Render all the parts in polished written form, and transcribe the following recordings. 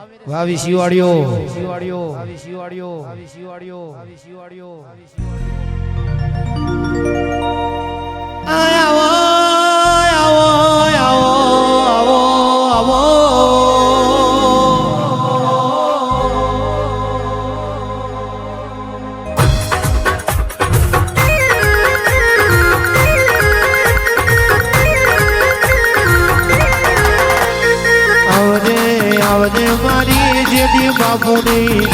વાવી શિવાળીઓ આવો આવો આવો આવો આવો આવજે મારી જેઠી બાપુની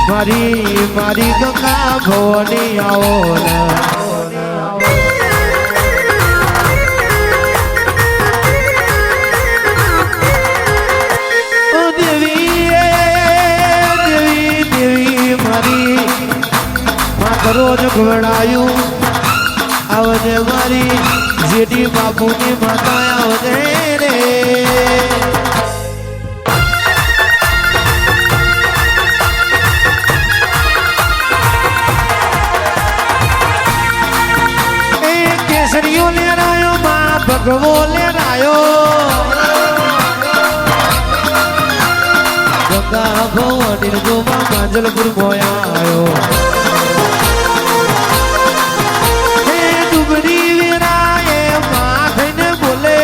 મારી ગંગા ભવાની આવો દેવી દેવી દેવી મારી માતા રોજ ઘોડાયું આવજે મારી જેઠી બાપુની માતા આવજે રે ले रायो माँ भगवो ले रायो गंगा भवानी गोमा कांजलपुर मोयायो हे डुबरी वीराए माँ खैने बोले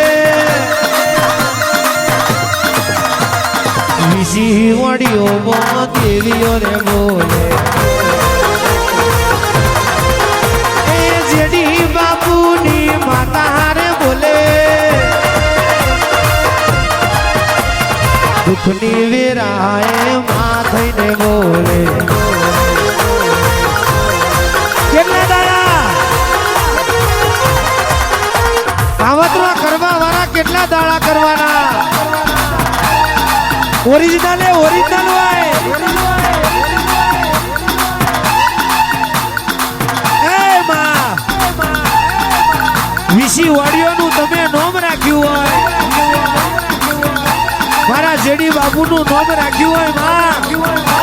विशी वाड़ियो माँ देवियो रे बोले जेडी बापूनी माता हारे बोले दुखनी वीराए मां थईने बोले કેટલા દાડા કાવતરા કરવા વાળા કેટલા દાડા કરવાના ઓરિજિનલ હોય વિશી વાડીઓનું તમે નામ રાખ્યું હોય મારા જેડી બાબુનું નામ રાખ્યું હોય માં